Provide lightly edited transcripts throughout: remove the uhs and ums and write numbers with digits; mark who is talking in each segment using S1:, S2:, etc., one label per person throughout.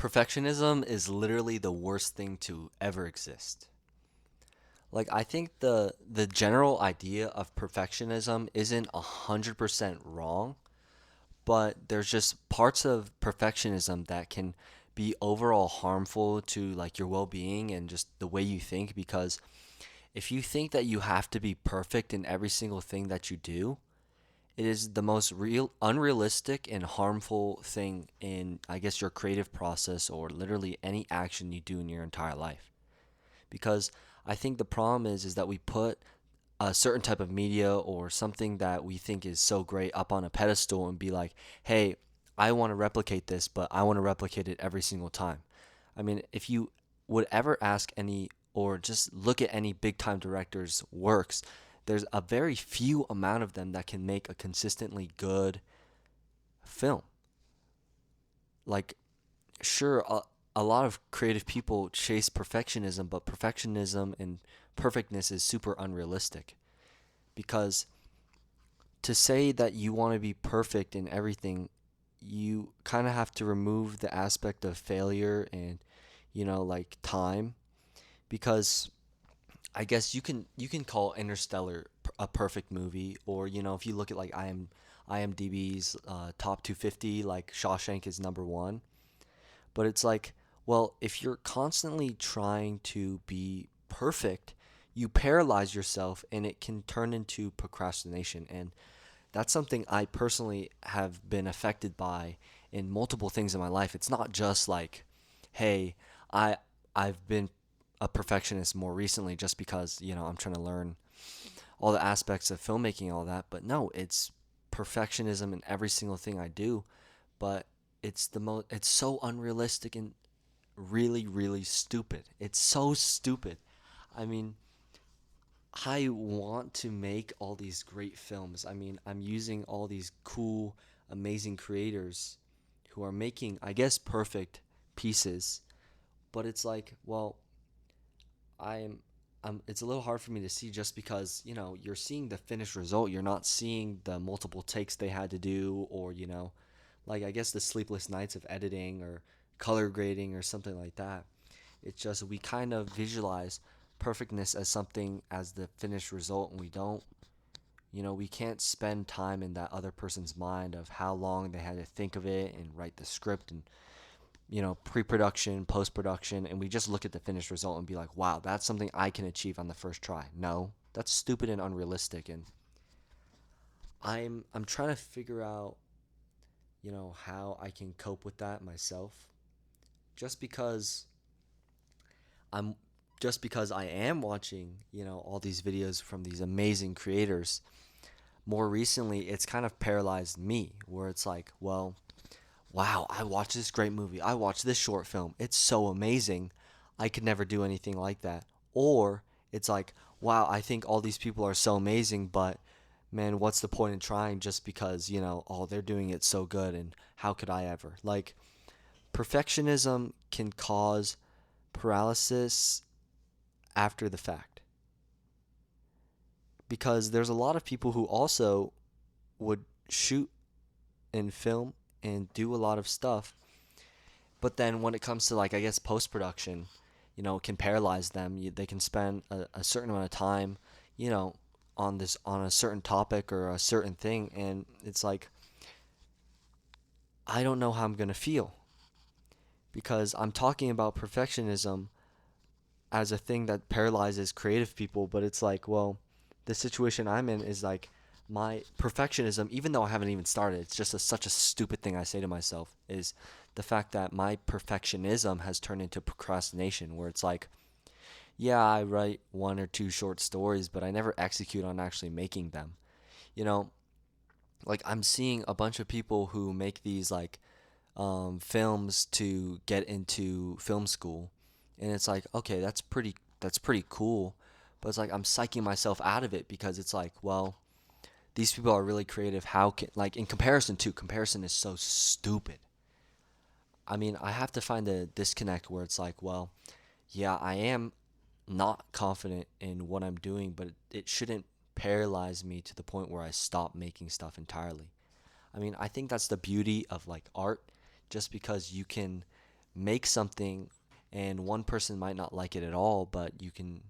S1: Perfectionism is literally the worst thing to ever exist. Like I think the general idea of perfectionism isn't 100% wrong, but there's just parts of perfectionism that can be overall harmful to like your well-being and just the way you think because if you think that you have to be perfect in every single thing that you do, it is the most real unrealistic and harmful thing in I guess your creative process or literally any action you do in your entire life. Because I think the problem is that we put a certain type of media or something that we think is so great up on a pedestal and be like, "Hey, I want to replicate this, but I want to replicate it every single time." I mean, if you would ever ask any or just look at any big time director's works, there's a very few amount of them that can make a consistently good film. Like, sure, a lot of creative people chase perfectionism, but perfectionism and perfectness is super unrealistic because to say that you want to be perfect in everything, you kind of have to remove the aspect of failure and, like time because I guess you can call Interstellar a perfect movie, or if you look at like IMDb's top 250, like Shawshank is number one. But it's like, well, if you're constantly trying to be perfect, you paralyze yourself, and it can turn into procrastination. And that's something I personally have been affected by in multiple things in my life. It's not just like, hey, I I've been a perfectionist more recently just because, I'm trying to learn all the aspects of filmmaking and all that, but no, it's perfectionism in every single thing I do, but it's so unrealistic and really really stupid. It's so stupid. I mean, I want to make all these great films. I mean, I'm using all these cool, amazing creators who are making, I guess, perfect pieces. But it's like, well, I'm, it's a little hard for me to see just because, you're seeing the finished result. You're not seeing the multiple takes they had to do, or, like, I guess the sleepless nights of editing or color grading or something like that. It's just we kind of visualize perfectness as something as the finished result, and we don't. We can't spend time in that other person's mind of how long they had to think of it and write the script and pre-production, post-production, and we just look at the finished result and be like, "Wow, that's something I can achieve on the first try." No, that's stupid and unrealistic, and I'm trying to figure out, how I can cope with that myself. Just because I'm just because I am watching, all these videos from these amazing creators, more recently it's kind of paralyzed me where it's like, well, wow, I watched this great movie. I watched this short film. It's so amazing. I could never do anything like that. Or it's like, wow, I think all these people are so amazing, but man, what's the point in trying just because, oh, they're doing it so good and how could I ever? Like, perfectionism can cause paralysis after the fact because there's a lot of people who also would shoot and film and do a lot of stuff, but then when it comes to like I guess post production, it can paralyze them. They can spend a certain amount of time, you know, on a certain topic or a certain thing, and it's like I don't know how I'm gonna feel because I'm talking about perfectionism as a thing that paralyzes creative people, but it's like, well, the situation I'm in is like my perfectionism, even though I haven't even started, it's just such a stupid thing I say to myself, is the fact that my perfectionism has turned into procrastination, where it's like, yeah, I write one or two short stories, but I never execute on actually making them. You know, like I'm seeing a bunch of people who make these like films to get into film school, and it's like, okay, that's pretty cool, but it's like I'm psyching myself out of it because it's like, well, these people are really creative. How can like in comparison is so stupid. I mean, I have to find a disconnect where it's like, well, yeah, I am not confident in what I'm doing, but it shouldn't paralyze me to the point where I stop making stuff entirely. I mean, I think that's the beauty of like art, just because you can make something and one person might not like it at all, but you can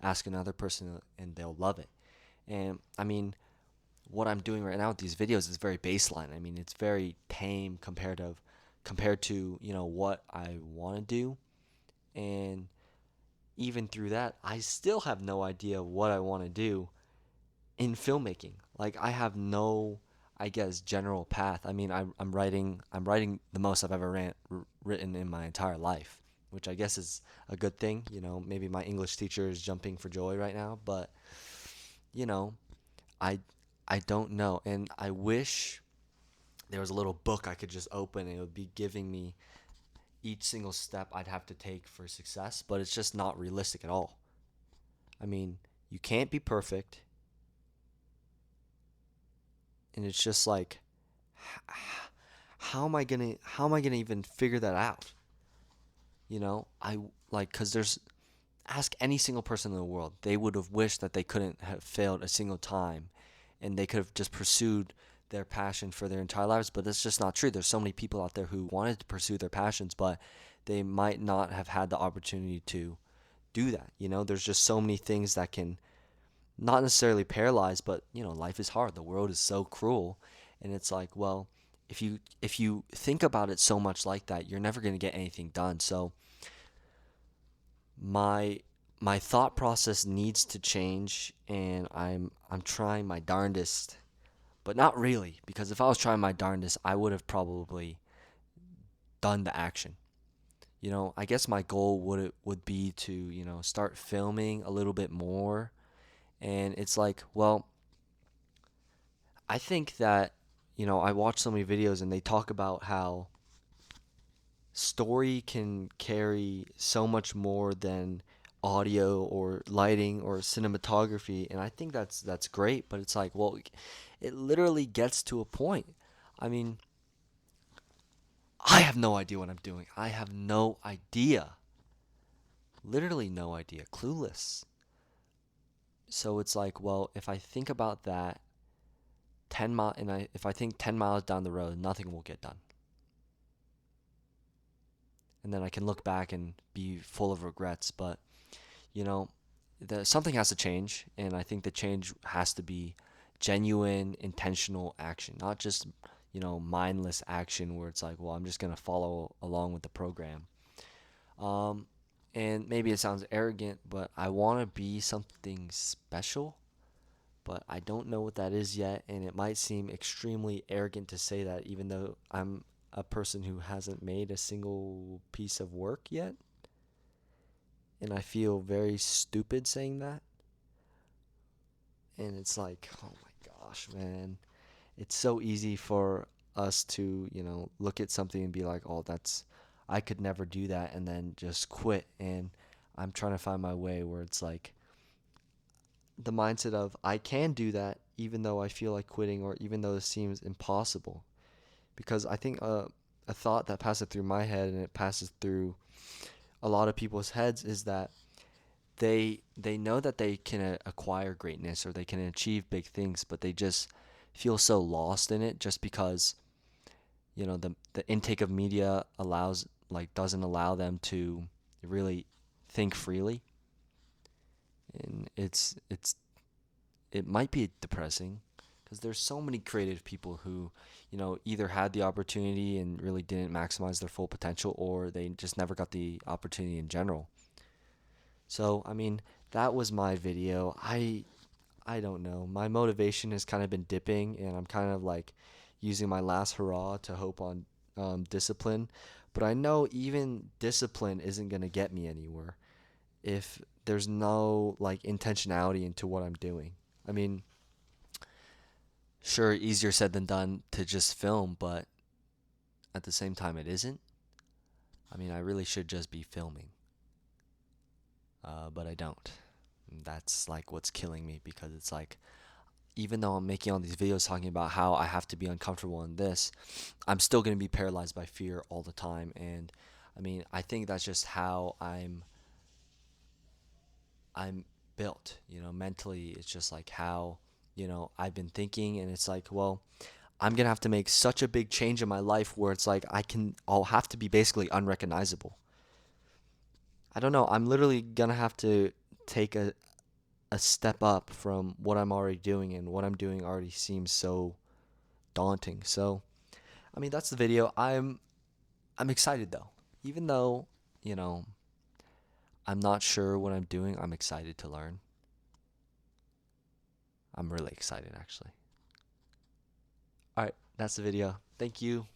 S1: ask another person and they'll love it. And I mean, what I'm doing right now with these videos is very baseline. I mean, it's very tame compared to, what I want to do. And even through that, I still have no idea what I want to do in filmmaking. Like I have no, I guess, general path. I mean, I'm writing the most I've ever written in my entire life, which I guess is a good thing. Maybe my English teacher is jumping for joy right now, but you know, I I don't know, and I wish there was a little book I could just open and it would be giving me each single step I'd have to take for success, but it's just not realistic at all. I mean, you can't be perfect, and it's just like how am I gonna even figure that out? I like cuz there's ask any single person in the world, they would have wished that they couldn't have failed a single time and they could have just pursued their passion for their entire lives, but that's just not true. There's so many people out there who wanted to pursue their passions, but they might not have had the opportunity to do that. There's just so many things that can not necessarily paralyze, but life is hard. The world is so cruel, and it's like, well, if you think about it so much like that, you're never going to get anything done. So my my thought process needs to change, and I'm trying my darndest, but not really, because if I was trying my darndest, I would have probably done the action. I guess my goal would be to, start filming a little bit more. And it's like, well, I think that, I watch so many videos and they talk about how story can carry so much more than audio or lighting or cinematography, and I think that's great, but it's like, well, it literally gets to a point. I mean, I have no idea what I'm doing. I have no idea. Literally no idea. Clueless. So it's like, well, if I think about that 10 mile, if I think 10 miles down the road, nothing will get done. And then I can look back and be full of regrets, but you know, something has to change, and I think the change has to be genuine, intentional action, not just mindless action where it's like, well, I'm just gonna follow along with the program. Um, and maybe it sounds arrogant, but I want to be something special, but I don't know what that is yet, and it might seem extremely arrogant to say that, even though I'm a person who hasn't made a single piece of work yet, and I feel very stupid saying that. And it's like, oh my gosh, man. It's so easy for us to, look at something and be like, oh, I could never do that, and then just quit. And I'm trying to find my way where it's like the mindset of I can do that even though I feel like quitting or even though it seems impossible. Because I think a thought that passes through my head and it passes through a lot of people's heads is that they know that they can acquire greatness or they can achieve big things, but they just feel so lost in it just because the intake of media doesn't allow them to really think freely, and it might be depressing because there's so many creative people who either had the opportunity and really didn't maximize their full potential, or they just never got the opportunity in general. So, I mean, that was my video. I don't know. My motivation has kind of been dipping, and I'm kind of like using my last hurrah to hope on discipline. But I know even discipline isn't going to get me anywhere if there's no like intentionality into what I'm doing. I mean, sure, easier said than done to just film, but at the same time, it isn't. I mean, I really should just be filming, but I don't. That's like what's killing me because it's like even though I'm making all these videos talking about how I have to be uncomfortable in this, I'm still going to be paralyzed by fear all the time. And I mean, I think that's just how I'm built, mentally. It's just like how, I've been thinking, and it's like, well, I'm gonna have to make such a big change in my life where it's like I'll have to be basically unrecognizable. I don't know. I'm literally gonna have to take a step up from what I'm already doing, and what I'm doing already seems so daunting. So, I mean, that's the video. I'm excited though. Even though, you know, I'm not sure what I'm doing, I'm excited to learn. I'm really excited actually. All right, that's the video. Thank you.